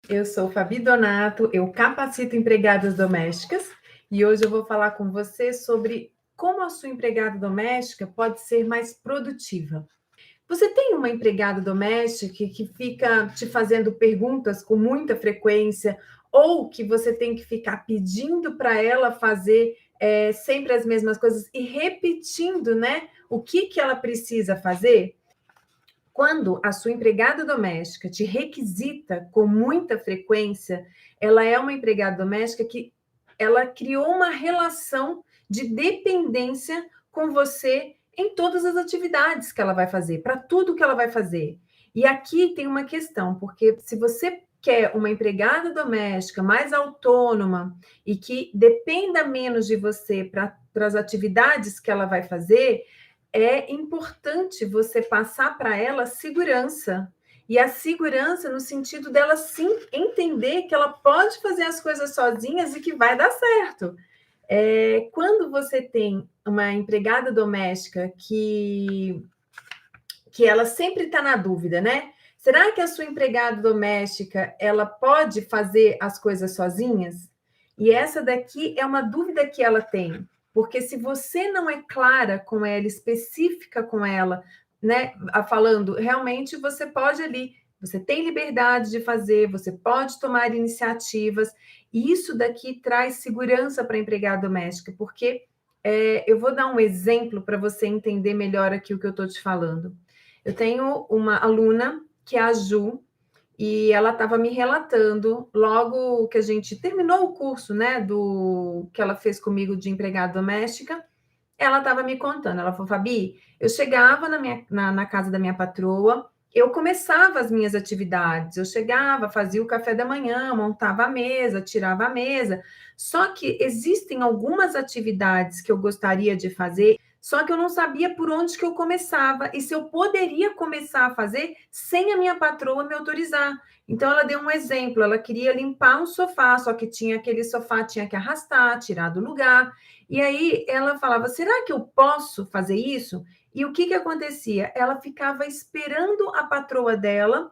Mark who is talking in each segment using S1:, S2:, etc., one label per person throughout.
S1: Eu sou Fabi Donato, eu capacito empregadas domésticas e hoje eu vou falar com você sobre como a sua empregada doméstica pode ser mais produtiva. Você tem uma empregada doméstica que fica te fazendo perguntas com muita frequência ou que você tem que ficar pedindo para ela fazer sempre as mesmas coisas e repetindo, né, o que ela precisa fazer? Quando a sua empregada doméstica te requisita com muita frequência, ela é uma empregada doméstica que ela criou uma relação de dependência com você em todas as atividades que ela vai fazer, para tudo que ela vai fazer. E aqui tem uma questão, porque se você quer uma empregada doméstica mais autônoma e que dependa menos de você para as atividades que ela vai fazer, é importante você passar para ela segurança. E a segurança no sentido dela sim entender que ela pode fazer as coisas sozinhas e que vai dar certo. Quando você tem uma empregada doméstica que ela sempre está na dúvida, né? Será que a sua empregada doméstica ela pode fazer as coisas sozinhas? E essa daqui é uma dúvida que ela tem, porque se você não é clara com ela, específica com ela, né, falando realmente você pode ali, você tem liberdade de fazer, você pode tomar iniciativas, e isso daqui traz segurança para a empregada doméstica, porque eu vou dar um exemplo para você entender melhor aqui o que eu estou te falando. Eu tenho uma aluna, que é a Ju, e ela estava me relatando, logo que a gente terminou o curso, né, do que ela fez comigo de empregada doméstica, ela estava me contando, ela falou, Fabi, eu chegava na casa da minha patroa, eu começava as minhas atividades, eu chegava, fazia o café da manhã, montava a mesa, tirava a mesa, só que existem algumas atividades que eu gostaria de fazer, só que eu não sabia por onde que eu começava e se eu poderia começar a fazer sem a minha patroa me autorizar. Então, ela deu um exemplo, ela queria limpar um sofá, só que tinha aquele sofá, tinha que arrastar, tirar do lugar, e aí ela falava: será que eu posso fazer isso? E o que que acontecia? Ela ficava esperando a patroa dela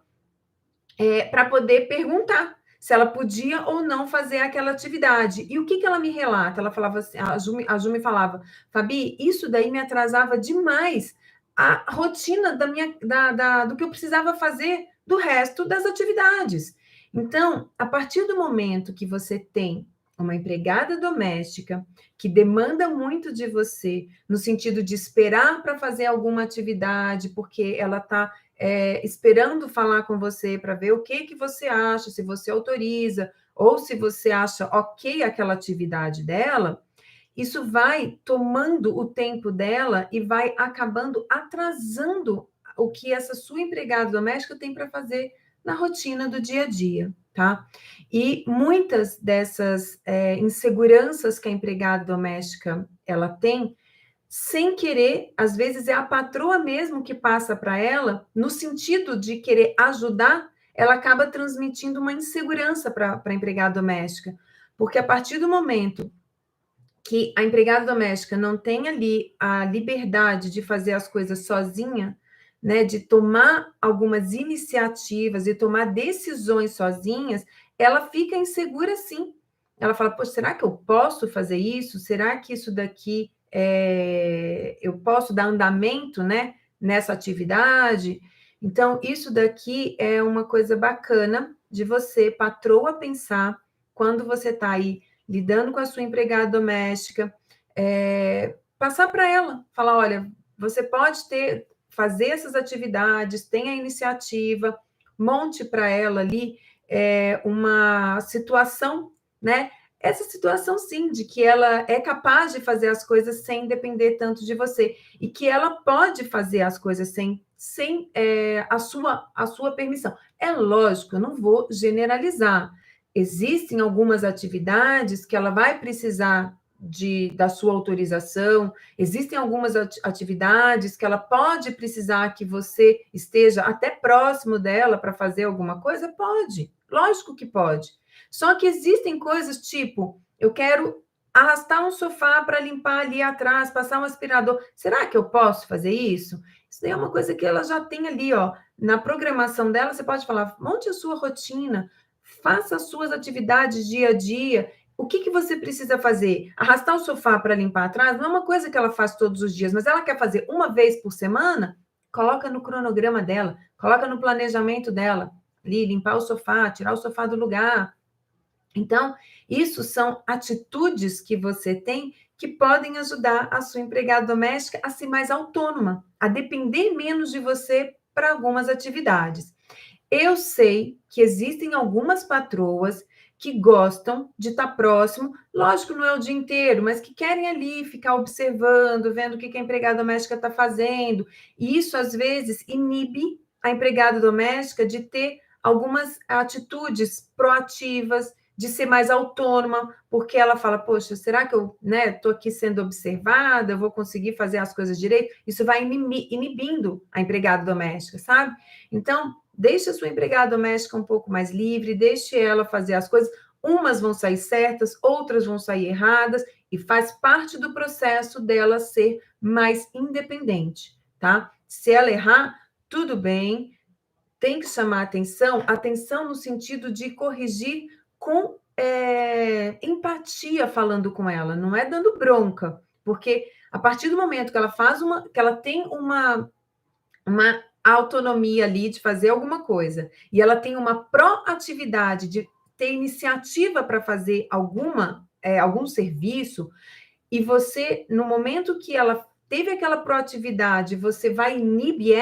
S1: para poder perguntar se ela podia ou não fazer aquela atividade. E o que que ela me relata? Ela falava assim, a Ju me falava, Fabi, isso daí me atrasava demais a rotina do que eu precisava fazer do resto das atividades. Então, a partir do momento que você tem uma empregada doméstica que demanda muito de você, no sentido de esperar para fazer alguma atividade, porque ela está esperando falar com você para ver o que você acha, se você autoriza, ou se você acha ok aquela atividade dela, isso vai tomando o tempo dela e vai acabando atrasando o que essa sua empregada doméstica tem para fazer na rotina do dia a dia, tá? E muitas dessas inseguranças que a empregada doméstica ela tem, sem querer, às vezes é a patroa mesmo que passa para ela, no sentido de querer ajudar, ela acaba transmitindo uma insegurança para a empregada doméstica, porque a partir do momento que a empregada doméstica não tem ali a liberdade de fazer as coisas sozinha, né, de tomar algumas iniciativas e tomar decisões sozinhas, ela fica insegura sim. Ela fala, poxa, será que eu posso fazer isso? Será que isso daqui eu posso dar andamento, né, nessa atividade? Então, isso daqui é uma coisa bacana de você, patroa, pensar quando você está aí lidando com a sua empregada doméstica, passar para ela, falar, olha, você pode fazer essas atividades, tenha a iniciativa, monte para ela ali uma situação, né? Essa situação, sim, de que ela é capaz de fazer as coisas sem depender tanto de você, e que ela pode fazer as coisas sem a sua permissão. É lógico, eu não vou generalizar, existem algumas atividades que ela vai precisar da sua autorização, existem algumas atividades que ela pode precisar que você esteja até próximo dela para fazer alguma coisa? Pode, lógico que pode. Só que existem coisas tipo, eu quero arrastar um sofá para limpar ali atrás, passar um aspirador. Será que eu posso fazer isso? Isso daí é uma coisa que ela já tem ali, ó, na programação dela. Você pode falar, monte a sua rotina, Faça as suas atividades dia a dia. O que, que você precisa fazer? Arrastar o sofá para limpar atrás não é uma coisa que ela faz todos os dias, mas ela quer fazer uma vez por semana? Coloca no cronograma dela, coloca no planejamento dela. Ali, limpar o sofá, tirar o sofá do lugar. Então, isso são atitudes que você tem que podem ajudar a sua empregada doméstica a ser mais autônoma, a depender menos de você para algumas atividades. Eu sei que existem algumas patroas que gostam de estar próximo, lógico, não é o dia inteiro, mas que querem ali ficar observando, vendo o que a empregada doméstica está fazendo. E isso, às vezes, inibe a empregada doméstica de ter algumas atitudes proativas, de ser mais autônoma, porque ela fala, poxa, será que eu estou aqui sendo observada, eu vou conseguir fazer as coisas direito? Isso vai inibindo a empregada doméstica, sabe? Então, deixe a sua empregada doméstica um pouco mais livre, deixe ela fazer as coisas. Umas vão sair certas, outras vão sair erradas, e faz parte do processo dela ser mais independente, tá? Se ela errar, tudo bem, tem que chamar atenção no sentido de corrigir com empatia falando com ela, não é dando bronca, porque a partir do momento que ela que ela tem uma autonomia ali de fazer alguma coisa, e ela tem uma proatividade de ter iniciativa para fazer algum serviço, e você, no momento que ela teve aquela proatividade, você vai inibir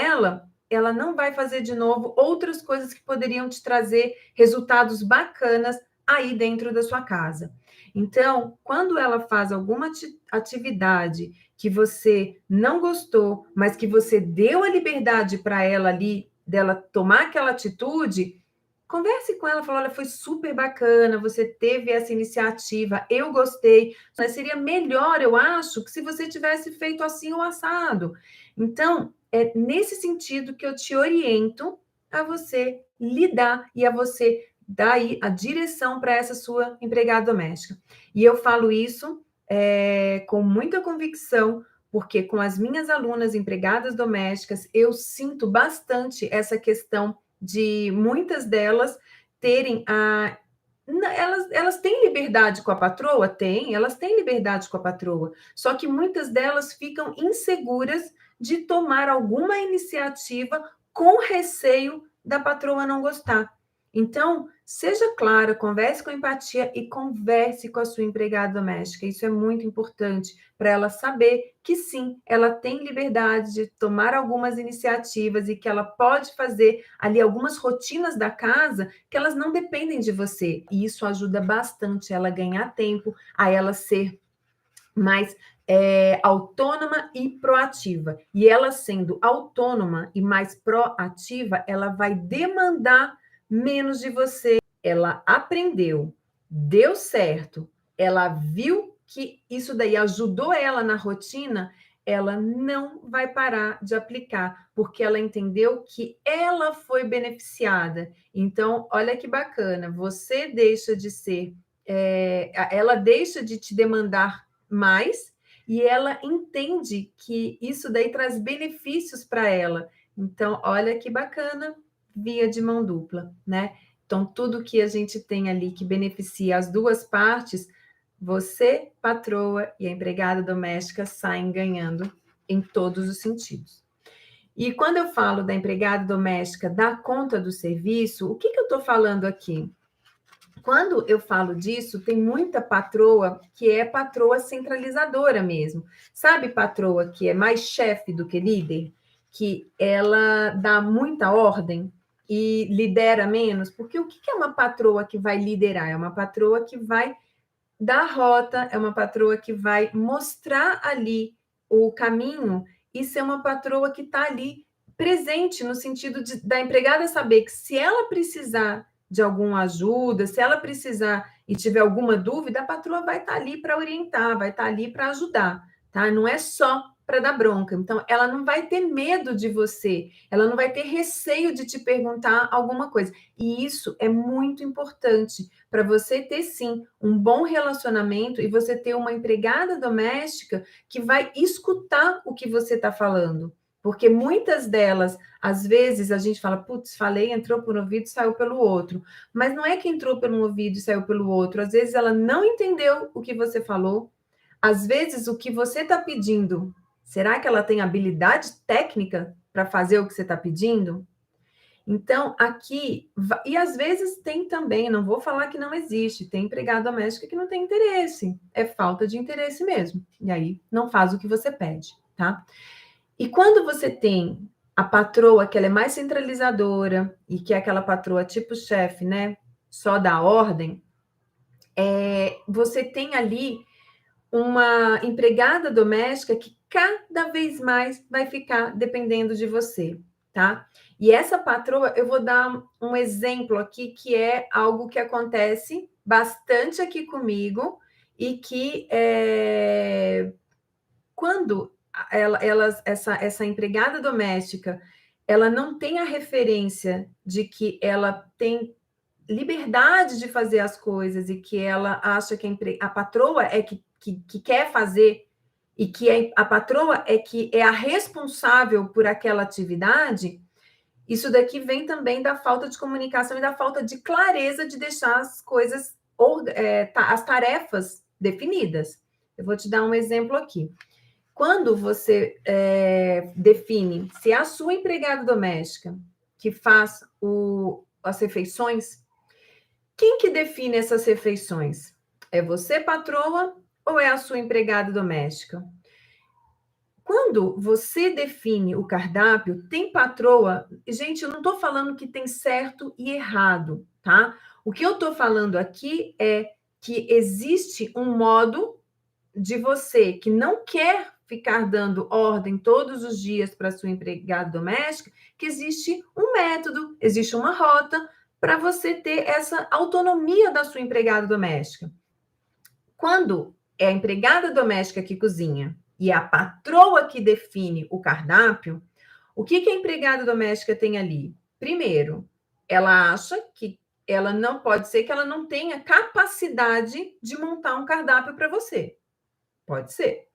S1: ela não vai fazer de novo outras coisas que poderiam te trazer resultados bacanas aí dentro da sua casa. Então, quando ela faz alguma atividade que você não gostou, mas que você deu a liberdade para ela ali, dela tomar aquela atitude, converse com ela, fala, olha, foi super bacana, você teve essa iniciativa, eu gostei, mas seria melhor, eu acho, que se você tivesse feito assim o assado. Então, é nesse sentido que eu te oriento a você lidar e a você dar aí a direção para essa sua empregada doméstica. E eu falo isso com muita convicção, porque com as minhas alunas empregadas domésticas, eu sinto bastante essa questão de muitas delas terem a. Elas têm liberdade com a patroa? Tem, elas têm liberdade com a patroa. Só que muitas delas ficam inseguras de tomar alguma iniciativa com receio da patroa não gostar. Então, seja clara, converse com empatia e converse com a sua empregada doméstica. Isso é muito importante para ela saber que sim, ela tem liberdade de tomar algumas iniciativas e que ela pode fazer ali algumas rotinas da casa que elas não dependem de você. E isso ajuda bastante ela a ganhar tempo, a ela ser mais autônoma e proativa. E ela sendo autônoma e mais proativa, ela vai demandar menos de você. Ela aprendeu, deu certo, ela viu que isso daí ajudou ela na rotina, ela não vai parar de aplicar, porque ela entendeu que ela foi beneficiada. Então, olha que bacana, você deixa de ser, ela deixa de te demandar mais e ela entende que isso daí traz benefícios para ela. Então, olha que bacana, via de mão dupla, né? Então, tudo que a gente tem ali que beneficia as duas partes, você, patroa, e a empregada doméstica saem ganhando em todos os sentidos. E quando eu falo da empregada doméstica dar conta do serviço, o que eu estou falando aqui? Quando eu falo disso, tem muita patroa que é patroa centralizadora mesmo. Sabe, patroa que é mais chefe do que líder? Que ela dá muita ordem e lidera menos? Porque o que é uma patroa que vai liderar? É uma patroa que vai dar rota, é uma patroa que vai mostrar ali o caminho e ser uma patroa que está ali presente, no sentido da empregada saber que se ela precisar de alguma ajuda, se ela precisar e tiver alguma dúvida, a patroa vai estar ali para orientar, vai estar ali para ajudar, tá? Não é só para dar bronca. Então, ela não vai ter medo de você, ela não vai ter receio de te perguntar alguma coisa. E isso é muito importante para você ter, sim, um bom relacionamento e você ter uma empregada doméstica que vai escutar o que você está falando. Porque muitas delas, às vezes, a gente fala, putz, falei, entrou por um ouvido e saiu pelo outro. Mas não é que entrou por um ouvido e saiu pelo outro. Às vezes ela não entendeu o que você falou. Às vezes o que você está pedindo, será que ela tem habilidade técnica para fazer o que você está pedindo? Então, aqui, e às vezes tem também, não vou falar que não existe, tem empregada doméstica que não tem interesse, é falta de interesse mesmo. E aí não faz o que você pede, tá? E quando você tem a patroa que ela é mais centralizadora e que é aquela patroa tipo chefe, né? Só dá ordem, você tem ali uma empregada doméstica que cada vez mais vai ficar dependendo de você, tá? E essa patroa, eu vou dar um exemplo aqui que é algo que acontece bastante aqui comigo e que quando essa empregada doméstica ela não tem a referência de que ela tem liberdade de fazer as coisas e que ela acha que a patroa é que quer fazer e que a patroa é que é a responsável por aquela atividade, isso daqui vem também da falta de comunicação e da falta de clareza de deixar as coisas, as tarefas definidas. Eu vou te dar um exemplo aqui. Quando você define se é a sua empregada doméstica que faz as refeições, quem que define essas refeições? É você, patroa, ou é a sua empregada doméstica? Quando você define o cardápio, tem patroa. Gente, eu não estou falando que tem certo e errado, tá? O que eu estou falando aqui é que existe um modo de você que não quer ficar dando ordem todos os dias para sua empregada doméstica, que existe um método, existe uma rota para você ter essa autonomia da sua empregada doméstica. Quando é a empregada doméstica que cozinha e é a patroa que define o cardápio, o que a empregada doméstica tem ali? Primeiro, ela acha que ela não pode ser que ela não tenha capacidade de montar um cardápio para você. Pode ser.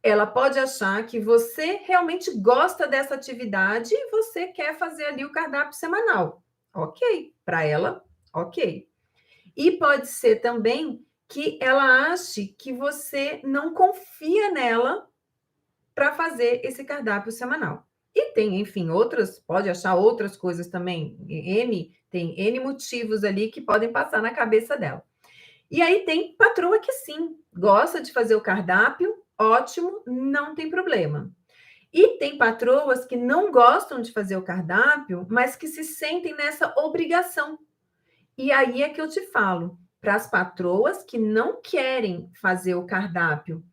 S1: Ela pode achar que você realmente gosta dessa atividade e você quer fazer ali o cardápio semanal. Ok, para ela, ok. E pode ser também que ela ache que você não confia nela para fazer esse cardápio semanal. E tem, enfim, pode achar outras coisas também. Tem N motivos ali que podem passar na cabeça dela. E aí tem patroa que sim, gosta de fazer o cardápio, ótimo, não tem problema. E tem patroas que não gostam de fazer o cardápio, mas que se sentem nessa obrigação. E aí é que eu te falo, para as patroas que não querem fazer o cardápio,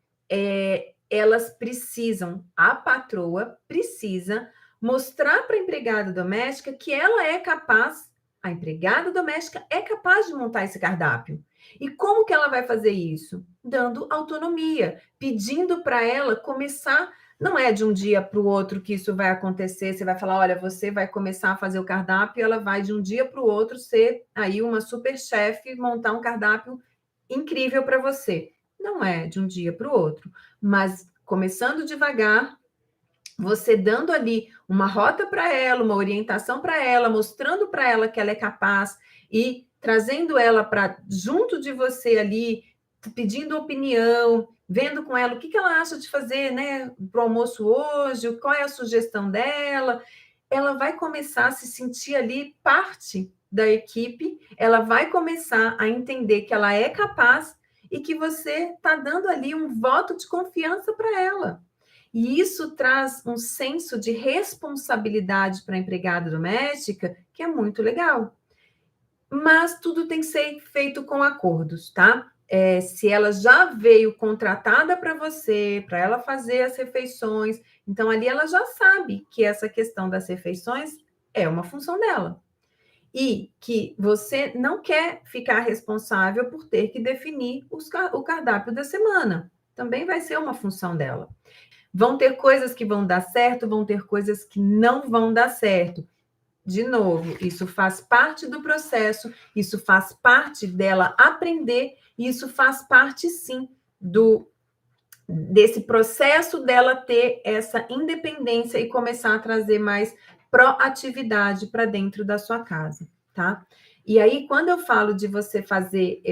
S1: a patroa precisa mostrar para a empregada doméstica que ela é capaz, a empregada doméstica é capaz de montar esse cardápio. E como que ela vai fazer isso? Dando autonomia, pedindo para ela começar. Não é de um dia para o outro que isso vai acontecer. Você vai falar, olha, você vai começar a fazer o cardápio e ela vai de um dia para o outro ser aí uma super chefe, montar um cardápio incrível para você. Não é de um dia para o outro, mas começando devagar, você dando ali uma rota para ela, uma orientação para ela, mostrando para ela que ela é capaz e trazendo ela para junto de você ali, pedindo opinião, vendo com ela o que ela acha de fazer, né, para o almoço hoje, qual é a sugestão dela. Ela vai começar a se sentir ali parte da equipe, ela vai começar a entender que ela é capaz e que você está dando ali um voto de confiança para ela. E isso traz um senso de responsabilidade para a empregada doméstica, que é muito legal. Mas tudo tem que ser feito com acordos, tá? Se ela já veio contratada para você, para ela fazer as refeições, então ali ela já sabe que essa questão das refeições é uma função dela. E que você não quer ficar responsável por ter que definir o cardápio da semana. Também vai ser uma função dela. Vão ter coisas que vão dar certo, vão ter coisas que não vão dar certo. De novo, isso faz parte do processo, isso faz parte dela aprender, e isso faz parte, sim, desse processo dela ter essa independência e começar a trazer mais proatividade para dentro da sua casa, tá? E aí, quando eu falo de você fazer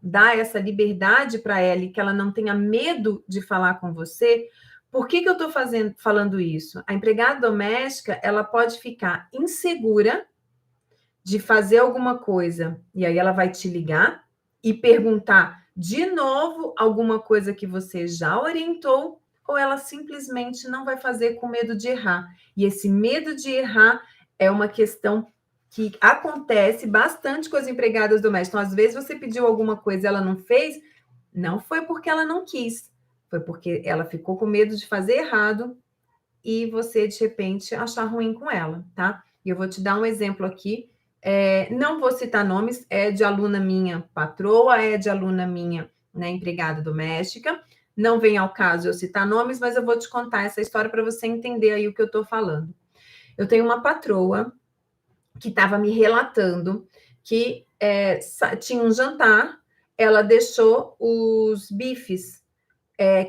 S1: dar essa liberdade para ela e que ela não tenha medo de falar com você, por que eu estou falando isso? A empregada doméstica, ela pode ficar insegura de fazer alguma coisa, e aí ela vai te ligar e perguntar de novo alguma coisa que você já orientou, ou ela simplesmente não vai fazer com medo de errar. E esse medo de errar é uma questão que acontece bastante com as empregadas domésticas. Então, às vezes você pediu alguma coisa e ela não fez, não foi porque ela não quis, foi porque ela ficou com medo de fazer errado e você, de repente, achar ruim com ela, tá? E eu vou te dar um exemplo aqui. Não vou citar nomes, é de aluna minha patroa, é de aluna minha, né, empregada doméstica. Não vem ao caso eu citar nomes, mas eu vou te contar essa história para você entender aí o que eu estou falando. Eu tenho uma patroa que estava me relatando que tinha um jantar, ela deixou os bifes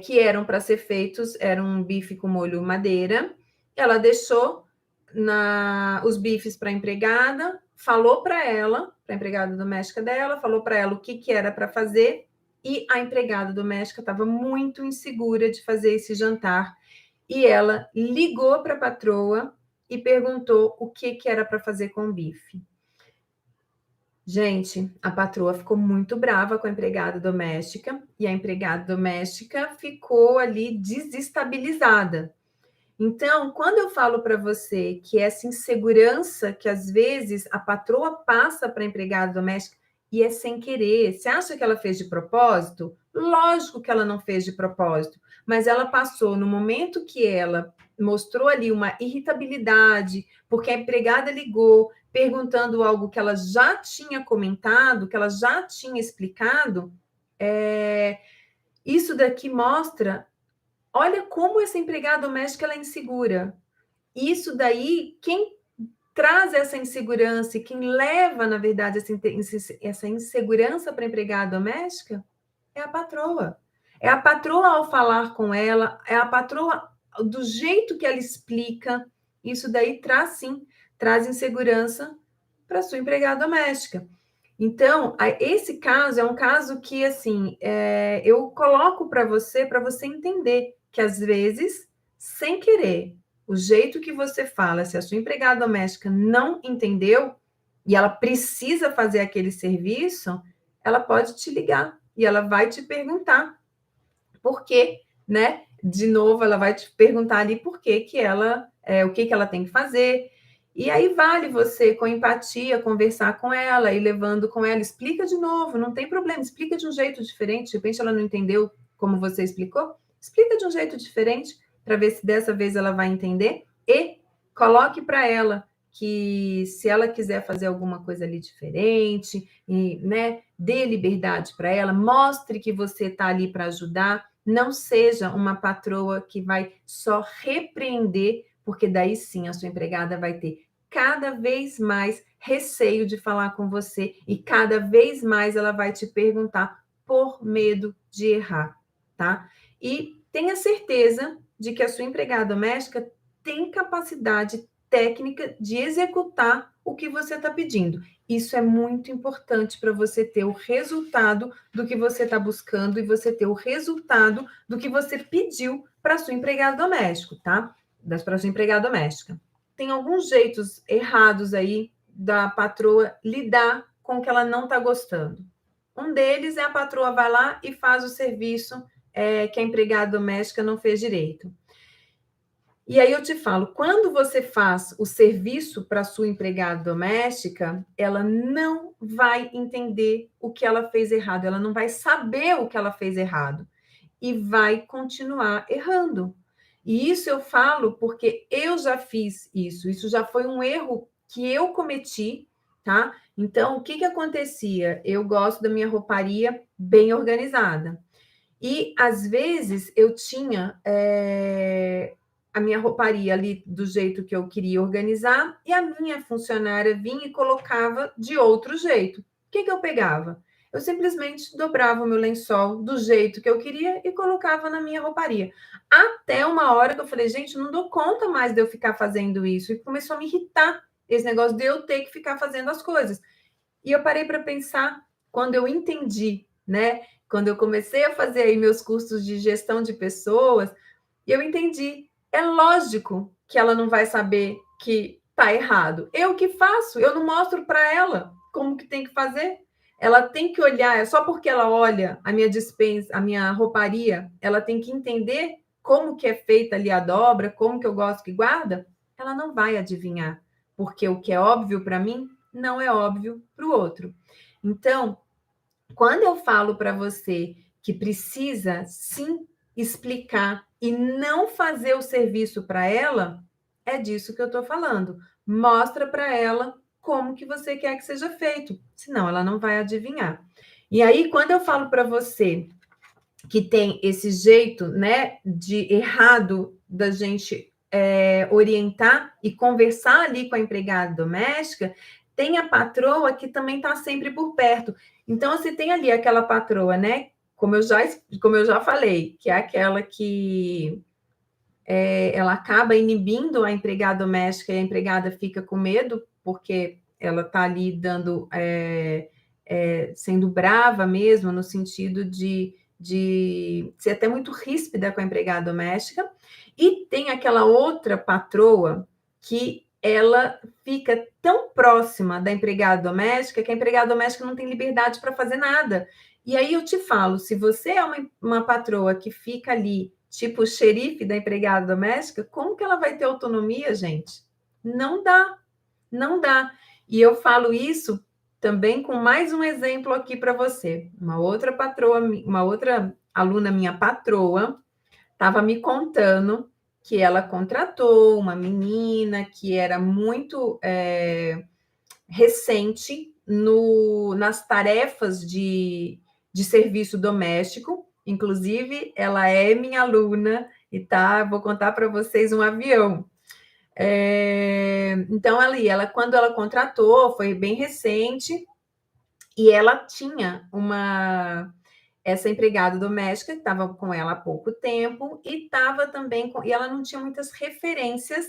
S1: que eram para ser feitos, era um bife com molho madeira, ela deixou os bifes para a empregada, falou para ela, para a empregada doméstica dela, falou para ela o que era para fazer, e a empregada doméstica estava muito insegura de fazer esse jantar, e ela ligou para a patroa e perguntou o que era para fazer com o bife. Gente, a patroa ficou muito brava com a empregada doméstica e a empregada doméstica ficou ali desestabilizada. Então, quando eu falo para você que essa insegurança que às vezes a patroa passa para a empregada doméstica e é sem querer, você acha que ela fez de propósito? Lógico que ela não fez de propósito, mas ela passou no momento que ela mostrou ali uma irritabilidade, porque a empregada ligou perguntando algo que ela já tinha comentado, que ela já tinha explicado. Isso daqui mostra, olha como essa empregada doméstica ela é insegura. Isso daí, quem traz essa insegurança e quem leva, na verdade, essa insegurança para a empregada doméstica é a patroa. É a patroa ao falar com ela, é a patroa do jeito que ela explica. Isso daí traz, sim, traz insegurança para a sua empregada doméstica. Então, esse caso é um caso que, assim, eu coloco para você entender que, às vezes, sem querer, o jeito que você fala, se a sua empregada doméstica não entendeu e ela precisa fazer aquele serviço, ela pode te ligar e ela vai te perguntar por quê, né? De novo, ela vai te perguntar ali por que ela, o que ela tem que fazer. E aí vale você, com empatia, conversar com ela e levando com ela, explica de novo, não tem problema, explica de um jeito diferente. De repente ela não entendeu como você explicou, explica de um jeito diferente para ver se dessa vez ela vai entender e coloque para ela que se ela quiser fazer alguma coisa ali diferente, e, né, dê liberdade para ela, mostre que você está ali para ajudar, não seja uma patroa que vai só repreender, porque daí sim a sua empregada vai ter cada vez mais receio de falar com você e cada vez mais ela vai te perguntar por medo de errar, tá? E tenha certeza de que a sua empregada doméstica tem capacidade técnica de executar o que você está pedindo. Isso é muito importante para você ter o resultado do que você está buscando e você ter o resultado do que você pediu para sua empregada doméstica, tá? Para sua empregada doméstica. Tem alguns jeitos errados aí da patroa lidar com o que ela não está gostando. Um deles é a patroa vai lá e faz o serviço que a empregada doméstica não fez direito. E aí eu te falo, quando você faz o serviço para sua empregada doméstica, ela não vai entender o que ela fez errado, ela não vai saber o que ela fez errado e vai continuar errando. E isso eu falo porque eu já fiz isso já foi um erro que eu cometi, tá? Então, o que acontecia? Eu gosto da minha rouparia bem organizada. E, às vezes, eu tinha a minha rouparia ali do jeito que eu queria organizar e a minha funcionária vinha e colocava de outro jeito. O que eu pegava? Eu simplesmente dobrava o meu lençol do jeito que eu queria e colocava na minha rouparia. Até uma hora que eu falei, gente, não dou conta mais de eu ficar fazendo isso. E começou a me irritar esse negócio de eu ter que ficar fazendo as coisas. E eu parei para pensar, quando eu entendi, né? Quando eu comecei a fazer aí meus cursos de gestão de pessoas, eu entendi. É lógico que ela não vai saber que tá errado. Eu que faço, eu não mostro para ela como que tem que fazer. Ela tem que olhar, é só porque ela olha a minha despensa, a minha rouparia, ela tem que entender como que é feita ali a dobra, como que eu gosto que guarda, ela não vai adivinhar, porque o que é óbvio para mim não é óbvio para o outro. Então, quando eu falo para você que precisa sim explicar e não fazer o serviço para ela, é disso que eu estou falando. Mostra para ela como que você quer que seja feito, senão ela não vai adivinhar. E aí, quando eu falo para você que tem esse jeito, né, de errado da gente orientar e conversar ali com a empregada doméstica, tem a patroa que também está sempre por perto. Então, você tem ali aquela patroa, né? Como eu já falei, que é aquela que ela acaba inibindo a empregada doméstica e a empregada fica com medo, porque ela está ali dando, sendo brava mesmo, no sentido de ser até muito ríspida com a empregada doméstica, e tem aquela outra patroa que ela fica tão próxima da empregada doméstica que a empregada doméstica não tem liberdade para fazer nada. E aí eu te falo, se você é uma patroa que fica ali, tipo o xerife da empregada doméstica, como que ela vai ter autonomia, gente? Não dá, não dá. E eu falo isso também com mais um exemplo aqui para você. Uma outra patroa, uma outra aluna minha patroa, estava me contando que ela contratou uma menina que era muito recente nas tarefas de serviço doméstico. Inclusive, ela é minha aluna e tá, vou contar para vocês um avião. Então, ela, quando ela contratou, foi bem recente, e ela tinha essa empregada doméstica que estava com ela há pouco tempo e estava também e ela não tinha muitas referências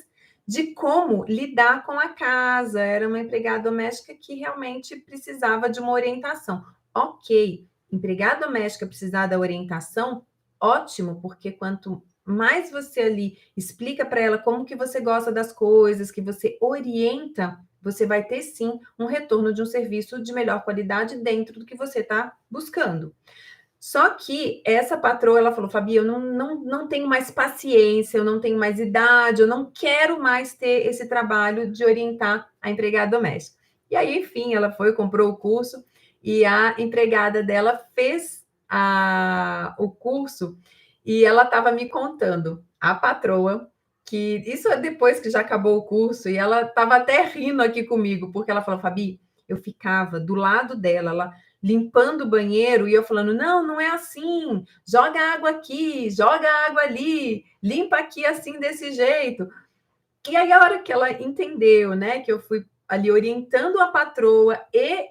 S1: de como lidar com a casa. Era uma empregada doméstica que realmente precisava de uma orientação. Ok, empregada doméstica precisar da orientação, ótimo, porque quanto mais você ali explica para ela como que você gosta das coisas, que você orienta, você vai ter sim um retorno de um serviço de melhor qualidade dentro do que você está buscando. Só que essa patroa, ela falou, Fabi, eu não tenho mais paciência, eu não tenho mais idade, eu não quero mais ter esse trabalho de orientar a empregada doméstica. E aí, enfim, ela foi, comprou o curso e a empregada dela fez o curso e ela estava me contando, a patroa, que isso é depois que já acabou o curso, e ela estava até rindo aqui comigo, porque ela falou, Fabi, eu ficava do lado dela, ela limpando o banheiro e eu falando, não, não é assim, joga água aqui, joga água ali, limpa aqui assim desse jeito. E aí a hora que ela entendeu, né, que eu fui ali orientando a patroa e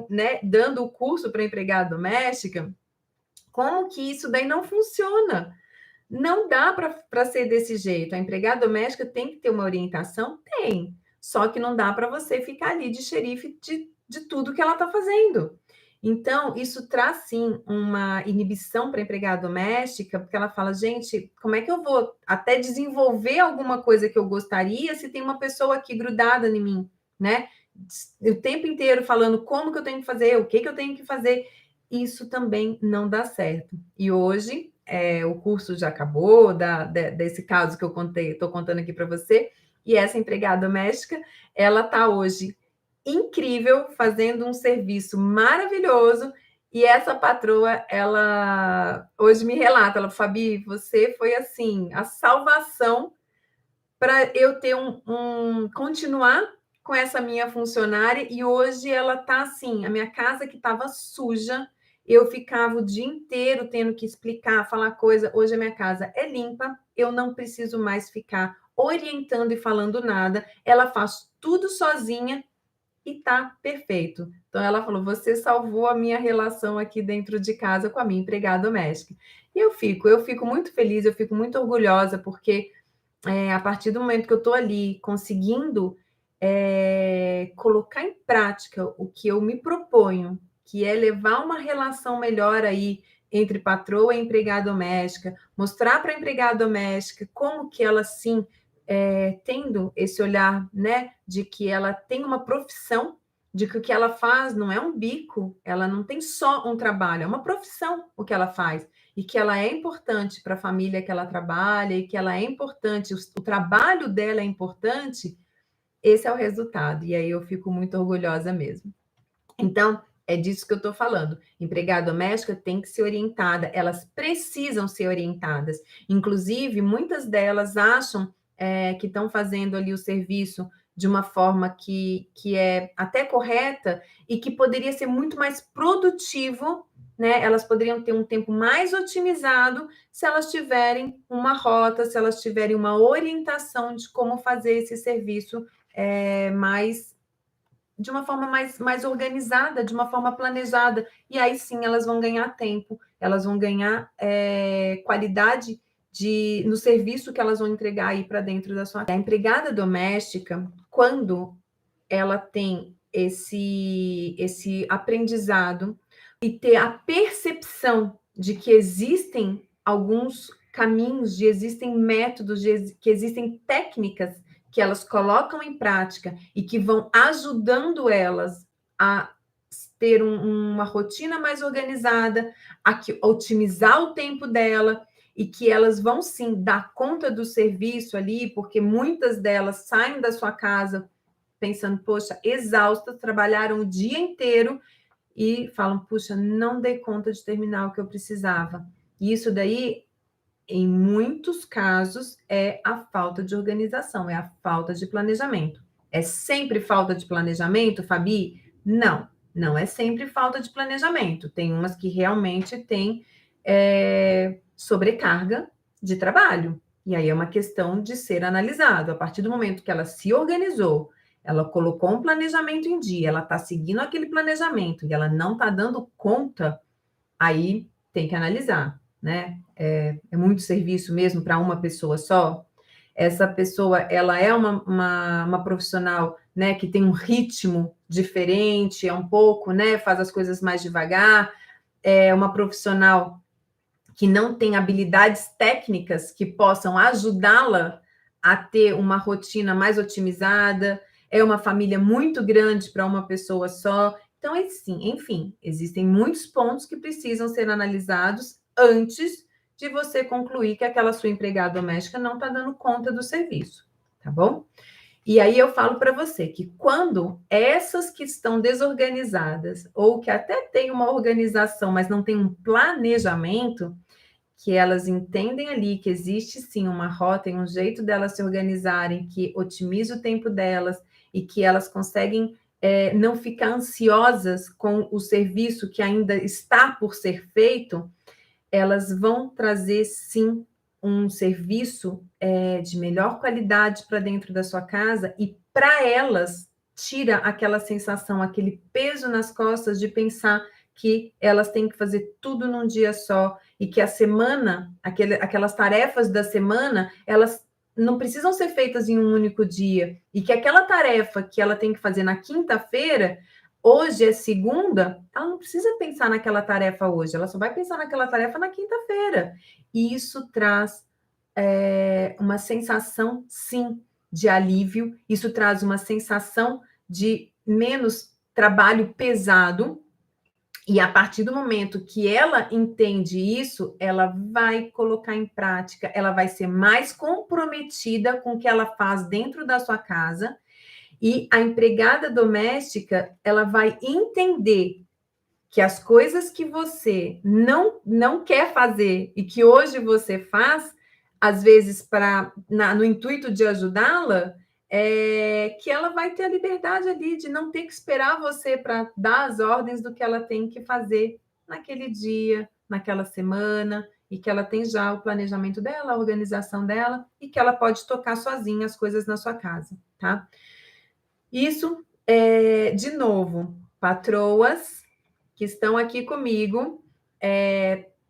S1: né, dando o curso para empregada doméstica, como que isso daí não funciona? Não dá para ser desse jeito. A empregada doméstica tem que ter uma orientação? Tem. Só que não dá para você ficar ali de xerife de tudo que ela está fazendo. Então, isso traz sim uma inibição para a empregada doméstica, porque ela fala, gente, como é que eu vou até desenvolver alguma coisa que eu gostaria se tem uma pessoa aqui grudada em mim, né? O tempo inteiro falando como que eu tenho que fazer, o que eu tenho que fazer. Isso também não dá certo. E hoje o curso já acabou, desse caso que eu contei, estou contando aqui para você, e essa empregada doméstica, ela está hoje incrível, fazendo um serviço maravilhoso, e essa patroa, ela hoje me relata, ela, Fabi, você foi assim, a salvação para eu ter continuar com essa minha funcionária, e hoje ela está assim, a minha casa que estava suja, eu ficava o dia inteiro tendo que explicar, falar coisa. Hoje a minha casa é limpa, eu não preciso mais ficar orientando e falando nada. Ela faz tudo sozinha e tá perfeito. Então ela falou: "Você salvou a minha relação aqui dentro de casa com a minha empregada doméstica". E eu fico muito feliz, eu fico muito orgulhosa, porque a partir do momento que eu estou ali conseguindo colocar em prática o que eu me proponho, que é levar uma relação melhor aí entre patroa e empregada doméstica, mostrar para a empregada doméstica como que ela sim, tendo esse olhar, né, de que ela tem uma profissão, de que o que ela faz não é um bico, ela não tem só um trabalho, é uma profissão o que ela faz e que ela é importante para a família que ela trabalha e que ela é importante, o trabalho dela é importante, esse é o resultado. E aí eu fico muito orgulhosa mesmo. Então, é disso que eu estou falando. Empregada doméstica tem que ser orientada, elas precisam ser orientadas. Inclusive, muitas delas acham que estão fazendo ali o serviço de uma forma que é até correta e que poderia ser muito mais produtivo, né? Elas poderiam ter um tempo mais otimizado se elas tiverem uma rota, se elas tiverem uma orientação de como fazer esse serviço mais de uma forma mais organizada, de uma forma planejada. E aí sim elas vão ganhar tempo, elas vão ganhar qualidade no serviço que elas vão entregar aí para dentro da sua casa. A empregada doméstica, quando ela tem esse aprendizado e ter a percepção de que existem alguns caminhos, existem métodos, que existem técnicas que elas colocam em prática e que vão ajudando elas a ter uma rotina mais organizada, a otimizar o tempo dela e que elas vão sim dar conta do serviço ali, porque muitas delas saem da sua casa pensando, poxa, exaustas, trabalharam o dia inteiro e falam, puxa, não dei conta de terminar o que eu precisava. E isso daí, em muitos casos, é a falta de organização, é a falta de planejamento. É sempre falta de planejamento, Fabi? Não, não é sempre falta de planejamento. Tem umas que realmente têm sobrecarga de trabalho. E aí é uma questão de ser analisado. A partir do momento que ela se organizou, ela colocou um planejamento em dia, ela está seguindo aquele planejamento e ela não está dando conta, aí tem que analisar, né? É muito serviço mesmo para uma pessoa só? Essa pessoa, ela é uma profissional, né, que tem um ritmo diferente, é um pouco, né, faz as coisas mais devagar, é uma profissional que não tem habilidades técnicas que possam ajudá-la a ter uma rotina mais otimizada, é uma família muito grande para uma pessoa só. Então, assim, enfim, existem muitos pontos que precisam ser analisados antes de você concluir que aquela sua empregada doméstica não está dando conta do serviço, tá bom? E aí eu falo para você que quando essas que estão desorganizadas, ou que até têm uma organização, mas não têm um planejamento, que elas entendem ali que existe sim uma rota e um jeito delas se organizarem que otimiza o tempo delas e que elas conseguem não ficar ansiosas com o serviço que ainda está por ser feito, elas vão trazer sim um serviço de melhor qualidade para dentro da sua casa e para elas tira aquela sensação, aquele peso nas costas de pensar que elas têm que fazer tudo num dia só e que a semana, aquelas tarefas da semana, elas não precisam ser feitas em um único dia e que aquela tarefa que ela tem que fazer na quinta-feira, hoje é segunda, ela não precisa pensar naquela tarefa hoje, ela só vai pensar naquela tarefa na quinta-feira. E isso traz uma sensação, sim, de alívio, isso traz uma sensação de menos trabalho pesado, e a partir do momento que ela entende isso, ela vai colocar em prática, ela vai ser mais comprometida com o que ela faz dentro da sua casa, e a empregada doméstica, ela vai entender que as coisas que você não quer fazer e que hoje você faz, às vezes no intuito de ajudá-la, que ela vai ter a liberdade ali de não ter que esperar você para dar as ordens do que ela tem que fazer naquele dia, naquela semana, e que ela tem já o planejamento dela, a organização dela, e que ela pode tocar sozinha as coisas na sua casa, tá? Isso De novo, patroas que estão aqui comigo,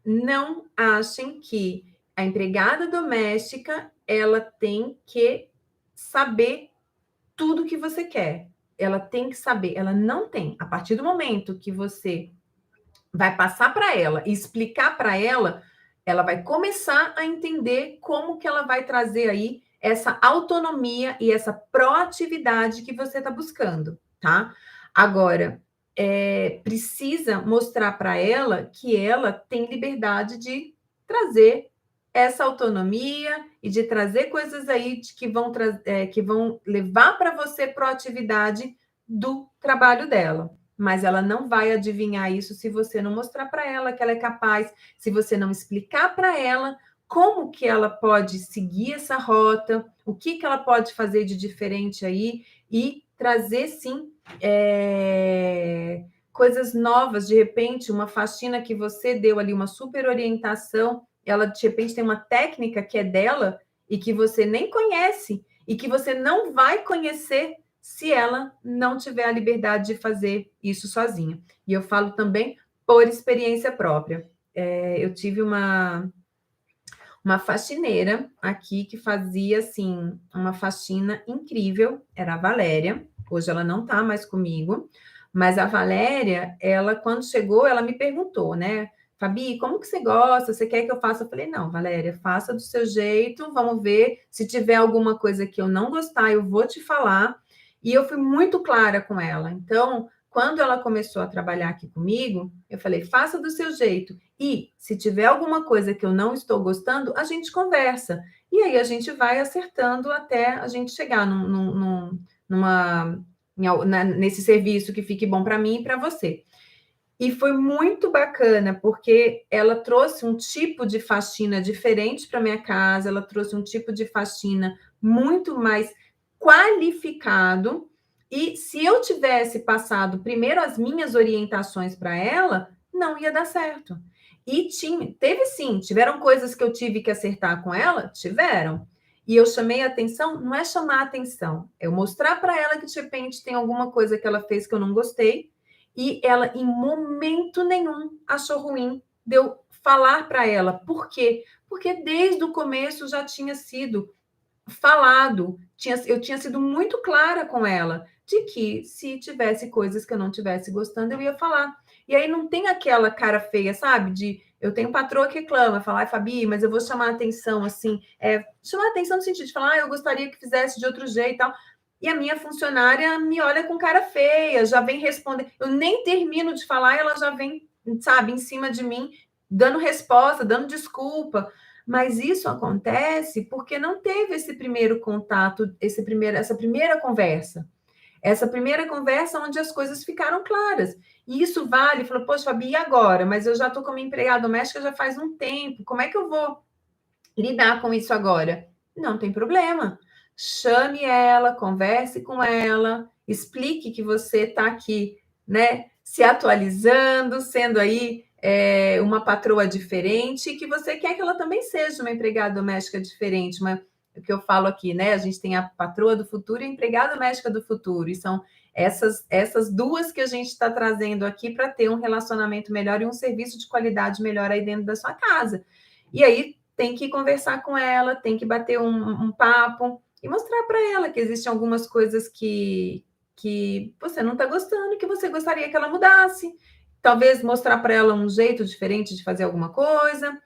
S1: não achem que a empregada doméstica ela tem que saber tudo que você quer. Ela tem que saber, ela não tem. A partir do momento que você vai passar para ela e explicar para ela, ela vai começar a entender como que ela vai trazer aí essa autonomia e essa proatividade que você está buscando, tá? Agora, precisa mostrar para ela que ela tem liberdade de trazer essa autonomia e de trazer coisas aí que vão levar para você proatividade do trabalho dela, mas ela não vai adivinhar isso se você não mostrar para ela que ela é capaz, se você não explicar para ela como que ela pode seguir essa rota, o que ela pode fazer de diferente aí e trazer, sim, coisas novas. De repente, uma faxina que você deu ali, uma super orientação, ela, de repente, tem uma técnica que é dela e que você nem conhece e que você não vai conhecer se ela não tiver a liberdade de fazer isso sozinha. E eu falo também por experiência própria. Eu tive uma faxineira aqui que fazia, assim, uma faxina incrível, era a Valéria. Hoje ela não está mais comigo, mas a Valéria, ela, quando chegou, ela me perguntou, né? Fabi, como que você gosta? Você quer que eu faça? Eu falei, não, Valéria, faça do seu jeito, vamos ver. Se tiver alguma coisa que eu não gostar, eu vou te falar. E eu fui muito clara com ela. Então, quando ela começou a trabalhar aqui comigo, eu falei, faça do seu jeito. E se tiver alguma coisa que eu não estou gostando, a gente conversa. E aí a gente vai acertando até a gente chegar nesse serviço que fique bom para mim e para você. E foi muito bacana, porque ela trouxe um tipo de faxina diferente para minha casa, ela trouxe um tipo de faxina muito mais qualificado. E se eu tivesse passado primeiro as minhas orientações para ela, não ia dar certo. E tiveram coisas que eu tive que acertar com ela? Tiveram. E eu chamei a atenção, não é chamar a atenção, é eu mostrar para ela que de repente tem alguma coisa que ela fez que eu não gostei, e ela, em momento nenhum, achou ruim de eu falar para ela. Por quê? Porque desde o começo já tinha sido falado, eu tinha sido muito clara com ela de que se tivesse coisas que eu não tivesse gostando, eu ia falar. E aí não tem aquela cara feia, sabe? Eu tenho patroa que reclama, fala, ai, Fabi, mas eu vou chamar a atenção, assim, chamar a atenção no sentido de falar, eu gostaria que fizesse de outro jeito e tal. E a minha funcionária me olha com cara feia, já vem responder. Eu nem termino de falar, ela já vem, sabe, em cima de mim, dando resposta, dando desculpa. Mas isso acontece porque não teve esse primeiro contato, essa primeira conversa. Essa primeira conversa onde as coisas ficaram claras. E isso vale, falou, poxa, Fabi, e agora? Mas eu já estou como empregada doméstica já faz um tempo, como é que eu vou lidar com isso agora? Não tem problema. Chame ela, converse com ela, explique que você está aqui, né, se atualizando, sendo aí uma patroa diferente, e que você quer que ela também seja uma empregada doméstica diferente, o que eu falo aqui, né? A gente tem a patroa do futuro e a empregada doméstica do futuro, e são essas duas que a gente está trazendo aqui para ter um relacionamento melhor e um serviço de qualidade melhor aí dentro da sua casa. E aí tem que conversar com ela, tem que bater um papo e mostrar para ela que existem algumas coisas que você não está gostando e que você gostaria que ela mudasse. Talvez mostrar para ela um jeito diferente de fazer alguma coisa.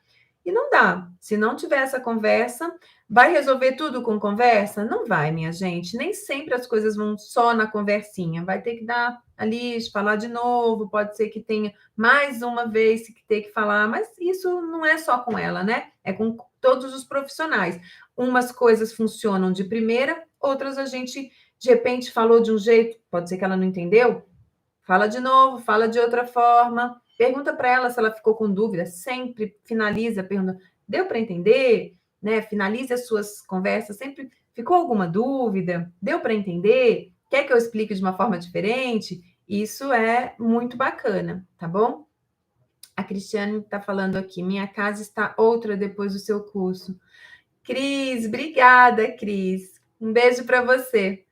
S1: E não dá. Se não tiver essa conversa, vai resolver tudo com conversa? Não vai, minha gente. Nem sempre as coisas vão só na conversinha. Vai ter que dar ali, falar de novo. Pode ser que tenha mais uma vez que ter que falar, mas isso não é só com ela, né? É com todos os profissionais. Umas coisas funcionam de primeira, outras a gente de repente falou de um jeito, pode ser que ela não entendeu. Fala de novo, fala de outra forma. Pergunta para ela se ela ficou com dúvida. Sempre finaliza perguntando: deu para entender? Né? Finalize as suas conversas. Sempre ficou alguma dúvida? Deu para entender? Quer que eu explique de uma forma diferente? Isso é muito bacana, tá bom? A Cristiane está falando aqui: minha casa está outra depois do seu curso. Cris, obrigada, Cris. Um beijo para você.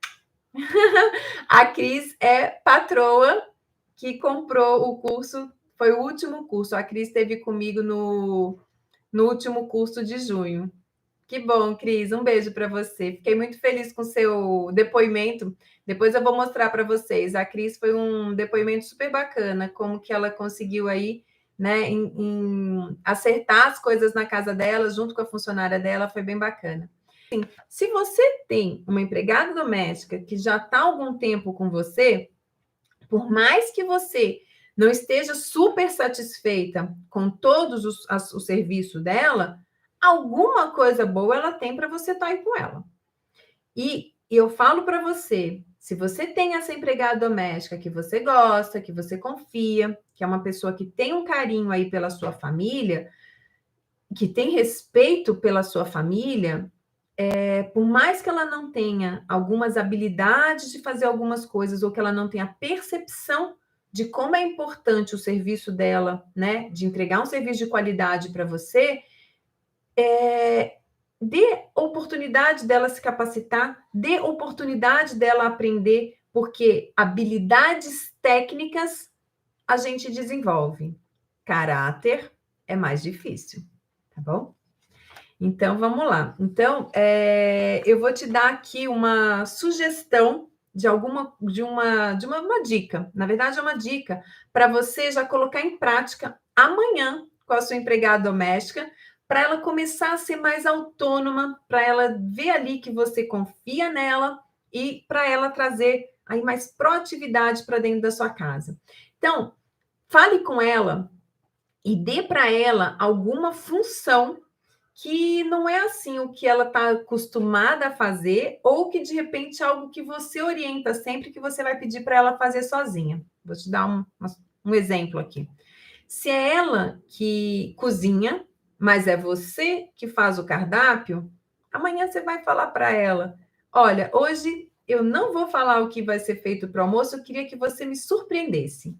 S1: A Cris é patroa que comprou o curso, foi o último curso. A Cris esteve comigo no último curso de junho. Que bom, Cris. Um beijo para você. Fiquei muito feliz com o seu depoimento. Depois eu vou mostrar para vocês. A Cris foi um depoimento super bacana, como que ela conseguiu aí, né, em acertar as coisas na casa dela, junto com a funcionária dela, foi bem bacana. Se você tem uma empregada doméstica que já está há algum tempo com você, por mais que você não esteja super satisfeita com todos o serviço dela, alguma coisa boa ela tem para você estar aí com ela. E eu falo para você, se você tem essa empregada doméstica que você gosta, que você confia, que é uma pessoa que tem um carinho aí pela sua família, que tem respeito pela sua família, por mais que ela não tenha algumas habilidades de fazer algumas coisas, ou que ela não tenha percepção de como é importante o serviço dela, né? De entregar um serviço de qualidade para você, dê oportunidade dela se capacitar, dê oportunidade dela aprender, porque habilidades técnicas a gente desenvolve. Caráter é mais difícil, tá bom? Então, vamos lá. Então, eu vou te dar aqui uma sugestão de uma dica. Na verdade, é uma dica para você já colocar em prática amanhã com a sua empregada doméstica, para ela começar a ser mais autônoma, para ela ver ali que você confia nela e para ela trazer aí mais proatividade para dentro da sua casa. Então, fale com ela e dê para ela alguma função que não é assim o que ela está acostumada a fazer, ou que de repente é algo que você orienta sempre, que você vai pedir para ela fazer sozinha. Vou te dar um exemplo aqui. Se é ela que cozinha, mas é você que faz o cardápio, amanhã você vai falar para ela: olha, hoje eu não vou falar o que vai ser feito para o almoço, eu queria que você me surpreendesse.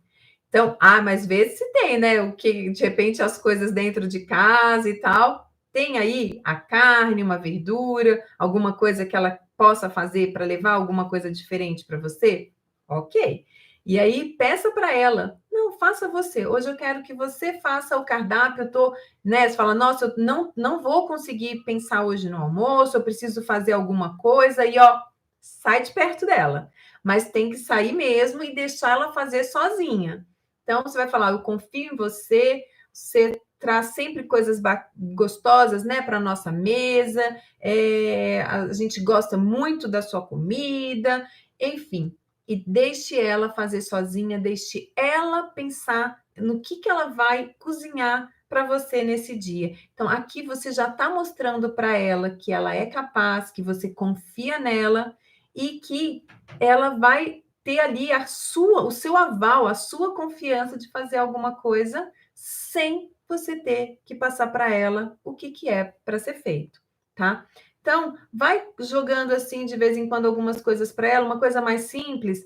S1: Então, mas vezes se tem, né? O que de repente as coisas dentro de casa e tal. Tem aí a carne, uma verdura, alguma coisa que ela possa fazer para levar alguma coisa diferente para você? Ok. E aí peça para ela, não, faça você. Hoje eu quero que você faça o cardápio. Eu tô, né? Você fala, nossa, eu não vou conseguir pensar hoje no almoço, eu preciso fazer alguma coisa, e ó, sai de perto dela. Mas tem que sair mesmo e deixar ela fazer sozinha. Então, você vai falar, eu confio em você, você traz sempre coisas gostosas, né, para a nossa mesa, a gente gosta muito da sua comida, enfim. E deixe ela fazer sozinha, deixe ela pensar no que ela vai cozinhar para você nesse dia. Então, aqui você já está mostrando para ela que ela é capaz, que você confia nela e que ela vai ter ali o seu aval, a sua confiança de fazer alguma coisa sem você ter que passar para ela o que é para ser feito, tá? Então, vai jogando assim de vez em quando algumas coisas para ela, uma coisa mais simples,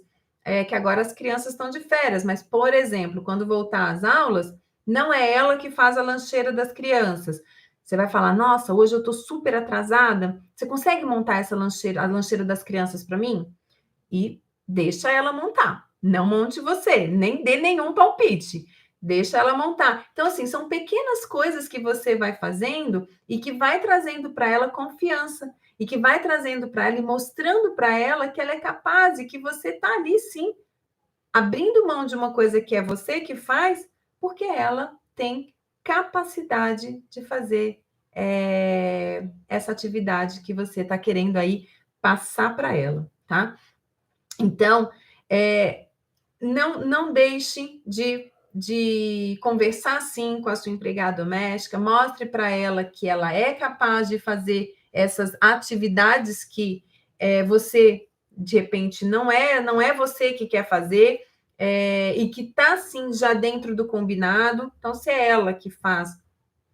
S1: que agora as crianças estão de férias, mas, por exemplo, quando voltar às aulas, não é ela que faz a lancheira das crianças. Você vai falar, nossa, hoje eu estou super atrasada. Você consegue montar essa lancheira, a lancheira das crianças para mim? E deixa ela montar. Não monte você, nem dê nenhum palpite. Deixa ela montar. Então, assim, são pequenas coisas que você vai fazendo e que vai trazendo para ela confiança e que vai trazendo para ela e mostrando para ela que ela é capaz e que você está ali, sim, abrindo mão de uma coisa que é você que faz, porque ela tem capacidade de fazer essa atividade que você está querendo aí passar para ela, tá? Então, não deixe de conversar assim com a sua empregada doméstica, mostre para ela que ela é capaz de fazer essas atividades que você, de repente, não é você que quer fazer, e que está, assim, já dentro do combinado. Então, se é ela que faz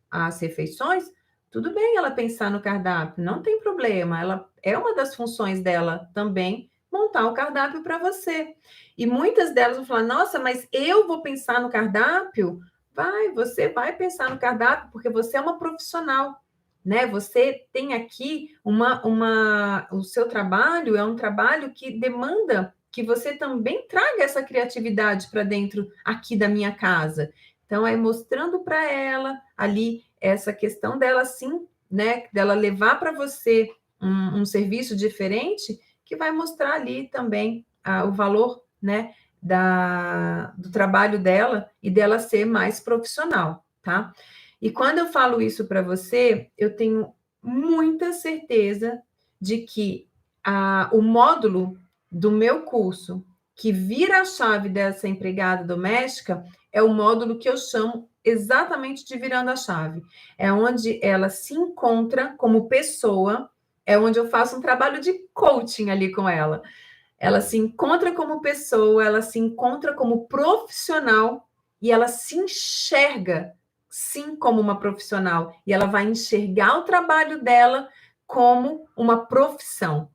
S1: as refeições, tudo bem ela pensar no cardápio, não tem problema. Ela é uma das funções dela também montar o cardápio para você. E muitas delas vão falar: nossa, mas eu vou pensar no cardápio? Você vai pensar no cardápio, porque você é uma profissional. né? Você tem aqui o seu trabalho é um trabalho que demanda que você também traga essa criatividade para dentro aqui da minha casa. Então, é mostrando para ela ali essa questão dela sim, né? Dela levar para você um serviço diferente, que vai mostrar ali também o valor, né? Do trabalho dela e dela ser mais profissional, tá? E quando eu falo isso para você, eu tenho muita certeza de que o módulo do meu curso, que vira a chave dessa empregada doméstica, é o módulo que eu chamo exatamente de virando a chave. É onde ela se encontra como pessoa, é onde eu faço um trabalho de coaching ali com ela. Ela se encontra como pessoa, ela se encontra como profissional e ela se enxerga, sim, como uma profissional. E ela vai enxergar o trabalho dela como uma profissão.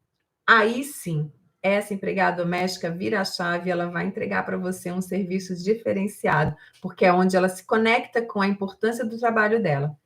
S1: Aí sim, essa empregada doméstica vira a chave e ela vai entregar para você um serviço diferenciado, porque é onde ela se conecta com a importância do trabalho dela.